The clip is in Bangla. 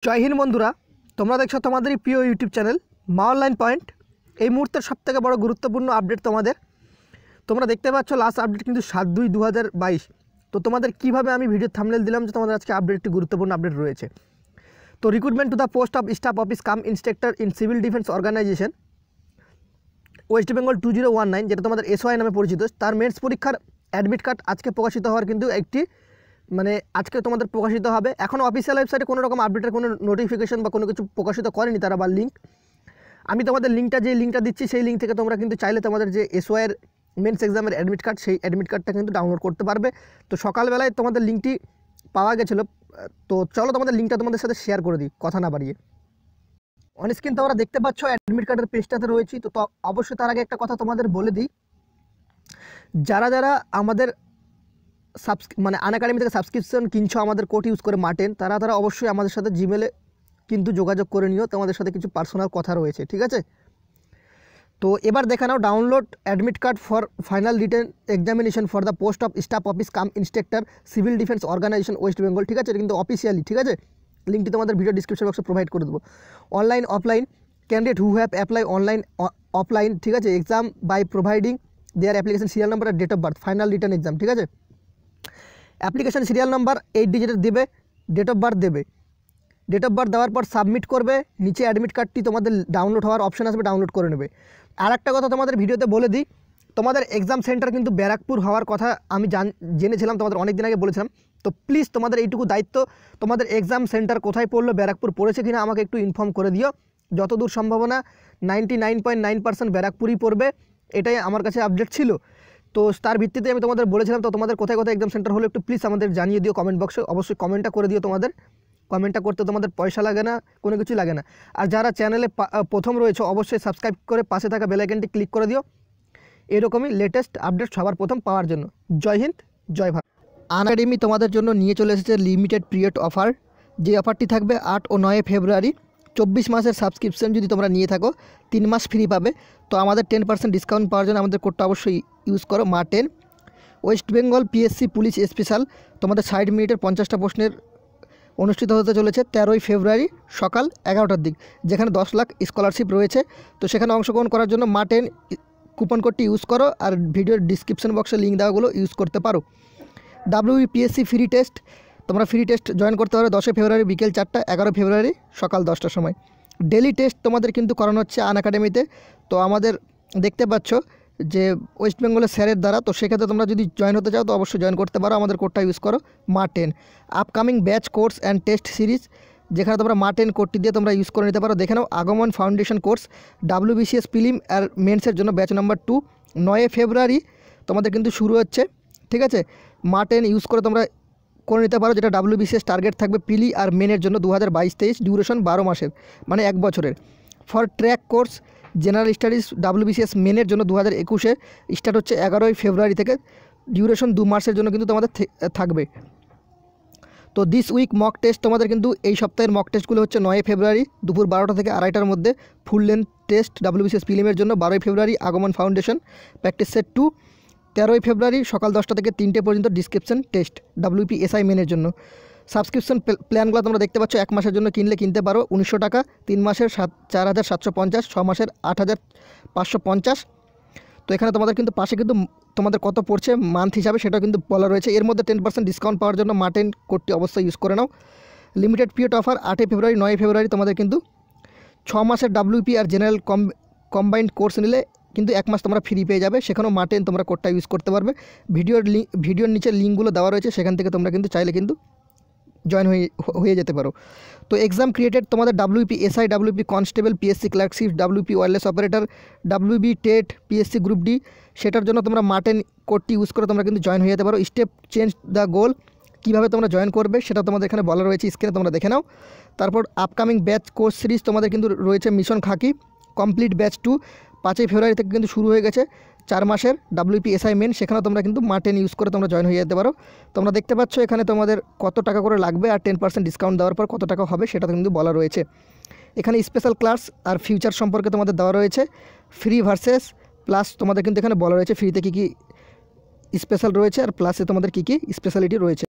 জয় হিন্দ বন্ধুরা, তোমরা দেখছো তোমাদেরই প্রিয় ইউটিউব চ্যানেল মা অনলাইন পয়েন্ট। এই মুহূর্তের সবথেকে বড় গুরুত্বপূর্ণ আপডেট তোমরা দেখতে পাচ্ছ। লাস্ট আপডেট কিন্তু 7/2/2022। তো তোমাদের কিভাবে আমি ভিডিও থাম্বনেল দিলাম যে তোমাদের আজকে আপডেট, একটি গুরুত্বপূর্ণ আপডেট রয়েছে। তো recruitment to the post of staff office cum instructor in civil defence organisation West Bengal 2019, যেটা তোমাদের SOI নামে পরিচিত, তার মেন্স পরীক্ষার অ্যাডমিট কার্ড আজকে প্রকাশিত হওয়ার কিন্তু আজকে তোমাদের প্রকাশিত হবে। এখনও অফিসিয়াল ওয়েবসাইটে কোনো রকম আপডেটের কোনো নোটিফিকেশন বা কোনো কিছু প্রকাশিত করেনি তারা, বা লিঙ্ক। আমি তোমাদের যে লিঙ্কটা দিচ্ছি সেই লিঙ্ক থেকে তোমরা কিন্তু চাইলে তোমাদের যে SOI এর মেন্স এক্সামের অ্যাডমিট কার্ড, সেই অ্যাডমিট কার্ডটা কিন্তু ডাউনলোড করতে পারবে। তো সকালবেলায় তোমাদের লিঙ্কটি পাওয়া গেছিলো। তো চলো তোমাদের লিঙ্কটা তোমাদের সাথে শেয়ার করে দিই, কথা না বাড়িয়ে। অন স্ক্রিন তোমরা দেখতে পাচ্ছ অ্যাডমিট কার্ডের পেজটাতে রয়েছি। তো অবশ্যই তার আগে একটা কথা তোমাদের বলে দিই, যারা আমাদের আনএকাডেমি থেকে সাবস্ক্রিপশন কিনছো আমাদের কোড ইউজ করে মাটেন, তারা অবশ্যই আমাদের সাথে জিমেলে কিন্তু যোগাযোগ করে নিও। তোমাদের সাথে কিছু পার্সোনাল কথা রয়েছে, ঠিক আছে? তো এবার দেখে নাও, download admit card for final written examination for the post of staff office cum instructor civil defence organisation West Bengal, ঠিক আছে? এটা কিন্তু অফিসিয়ালি, ঠিক আছে? লিঙ্কটি তোমাদের ভিডিও ডিসক্রিপশন বক্সে প্রোভাইড করে দেবো। Online offline candidate who have apply online offline, ঠিক আছে, exam by providing their application serial number আর date of birth, final return exam, ঠিক আছে? অ্যাপ্লিকেশান সিরিয়াল নাম্বার 8 ডিজিটের দেবে, ডেট অফ বার্থ দেবে। ডেট অফ বার্থ দেওয়ার পর সাবমিট করবে, নিচে অ্যাডমিট কার্ডটি তোমাদের ডাউনলোড হওয়ার অপশন আসবে, ডাউনলোড করে নেবে। আর একটা কথা তোমাদের ভিডিওতে বলে দিই, তোমাদের এক্সাম সেন্টার কিন্তু ব্যারাকপুর হওয়ার কথা আমি জেনেছিলাম, তোমাদের অনেক দিন আগে বলেছিলাম। তো প্লিজ তোমাদের এইটুকু দায়িত্ব, তোমাদের এক্সাম সেন্টার কোথায় পড়লো, ব্যারাকপুর পড়েছে কিনা আমাকে একটু ইনফর্ম করে দিও। যতদূর সম্ভাবনা 99.9% ব্যারাকপুরই পড়বে, এটাই আমার কাছে আপডেট ছিল। তো তার ভিত্তিতে আমি তোমাদের বলেছিলাম। তো তোমাদের কোথায় কোথায় এক্সাম সেন্টার হলো একটু প্লিজ আমাদের জানিয়ে দিও কমেন্ট বক্সে। অবশ্যই কমেন্টটা করে দিও। তোমাদের কমেন্টটা করতে তোমাদের পয়সা লাগে না, কোনো কিছু লাগে না। আর যারা চ্যানেলে প্রথম রয়েছে অবশ্যই সাবস্ক্রাইব করে পাশে থাকা বেল আইকনটি ক্লিক করে দিও, এরকমই লেটেস্ট আপডেট সবার প্রথম পাওয়ার জন্য। জয় হিন্দ, জয় ভারত। আনএকাডেমি তোমাদের জন্য নিয়ে চলে এসেছে লিমিটেড পিরিয়ড অফার। যে অফারটি থাকবে 8 ও 9 ফেব্রুয়ারি। 24 মাসের সাবস্ক্রিপশন যদি তোমরা নিয়ে থাকো 3 মাস ফ্রি পাবে। তো আমাদের 10% ডিসকাউন্ট পাওয়ার জন্য আমাদের কোডটা অবশ্যই ইউজ করো, মা10। West Bengal PSC police special, তোমাদের 60 মিনিটের 50টা প্রশ্নের অনুষ্ঠিত হতে চলেছে 13 ফেব্রুয়ারি সকাল 11টার দিক, যেখানে 10 লাখ স্কলারশিপ রয়েছে। তো সেখানে অংশগ্রহণ করার জন্য মা10 কুপন কোডটি ইউজ করো, আর ভিডিওর ডিসক্রিপশন বক্সে লিঙ্ক দেওয়াগুলো ইউজ করতে পারো। WBPSC ফ্রি টেস্ট, তোমরা ফ্রি টেস্ট জয়েন করতে পারো 10 ফেব্রুয়ারি বিকেল 4টা, 11 ফেব্রুয়ারি সকাল 10টার সময়। ডেলি টেস্ট তোমাদের কিন্তু করানো হচ্ছে আনএকাডেমিতে। তো আমাদের দেখতে পাচ্ছ যে ওয়েস্ট বেঙ্গলের স্যারের দ্বারা। তো সেক্ষেত্রে তোমরা যদি জয়েন হতে চাও তো অবশ্যই জয়েন করতে পারো, আমাদের কোডটা ইউজ করো, মা10। Upcoming batch course and test series, যেখানে তোমরা মা10 কোডটি দিয়ে তোমরা ইউজ করে নিতে পারো। দেখে নাও, আগমন ফাউন্ডেশন কোর্স WBCS প্রিলিম আর মেন্সের জন্য ব্যাচ নাম্বার 2 9 ফেব্রুয়ারি তোমাদের কিন্তু শুরু হচ্ছে, ঠিক আছে? মা10 ইউজ করে তোমরা করে নিতে পারো, যেটা WBCS টার্গেট থাকবে পিলি আর মেনের জন্য 2022-23, ডিউরেশন 12 মাসের, মানে 1 বছরের। For track course general studies WBCS মেনের জন্য 2021-এ স্টার্ট হচ্ছে 11 ফেব্রুয়ারি থেকে, ডিউরেশন 2 মাসের জন্য কিন্তু তোমাদের থাকবে। তো দিস উইক মক টেস্ট, তোমাদের কিন্তু এই সপ্তাহের মক টেস্টগুলো হচ্ছে 9 ফেব্রুয়ারি দুপুর 12টা থেকে 2:30টার মধ্যে ফুল লেন্থ টেস্ট WBCS প্রিলিমের জন্য। 12 ফেব্রুয়ারি আগমন ফাউন্ডেশন প্র্যাকটিস সেট 2। 13 ফেব্রুয়ারি সকাল 10টা থেকে 3টে পর্যন্ত ডিসক্রিপশন টেস্ট WPSI মেনের জন্য। সাবস্ক্রিপশন প্ল্যানগুলো তোমরা দেখতে পাচ্ছ, 1 মাসের জন্য কিনতে পারো 1900 টাকা, 3 মাসের 4750, 6 মাসের 8550। তো এখানে তোমাদের কিন্তু পাশে কিন্তু তোমাদের কত পড়ছে মান্থ হিসাবে সেটাও কিন্তু বলা রয়েছে। এর মধ্যে 10% ডিসকাউন্ট পাওয়ার জন্য মা10 কোডটি অবশ্যই ইউজ করে নাও। লিমিটেড পিরিয়ড অফার 8 ফেব্রুয়ারি 9 ফেব্রুয়ারি তোমাদের কিন্তু 6 মাসের WP আর জেনারেল কম্বাইন্ড কোর্স নিলে কিন্তু 1 মাস তোমরা ফ্রি পেয়ে যাবে। সেখানেও মা10 তোমরা কোডটা ইউজ করতে পারবে। ভিডিওর নিচে লিঙ্কগুলো দেওয়া রয়েছে, সেখান থেকে তোমরা কিন্তু চাইলে কিন্তু জয়েন হয়ে যেতে পারো। তো এক্সাম ক্রিয়েটেড তোমাদের WPSI, WP constable, PSC clerkship, WP wireless operator, WB TET, PSC group D, সেটার জন্য তোমরা মা10 কোডটি ইউজ করে তোমরা কিন্তু জয়েন হয়ে যেতে পারো। স্টেপ চেঞ্জ দ্য গোল, কীভাবে তোমরা জয়েন করবে সেটা তোমাদের এখানে বলা রয়েছে, স্ক্রিনে তোমরা দেখে নাও। তারপর আপকামিং ব্যাচ কোর্স সিরিজ তোমাদের কিন্তু রয়েছে মিশন খাকি কমপ্লিট ব্যাচ 2, 5 ফেব্রুয়ারি থেকে কিন্তু শুরু হয়ে গেছে 4 মাসের WPSI মেন। সেখানে তোমরা কিন্তু মা10 ইউজ করে তোমরা জয়েন হয়ে যেতে পারো। তোমরা দেখতে পাচ্ছ এখানে তোমাদের কত টাকা করে লাগবে আর 10% ডিসকাউন্ট দেওয়ার পর কত টাকা হবে সেটা কিন্তু বলা রয়েছে। এখানে স্পেশাল ক্লাস আর ফিউচার সম্পর্কে তোমাদের দেওয়া রয়েছে, ফ্রি ভার্সেস প্লাস তোমাদের কিন্তু এখানে বলা রয়েছে ফ্রিতে কী কী স্পেশাল রয়েছে আর প্লাসে তোমাদের কী কী স্পেশালিটি রয়েছে।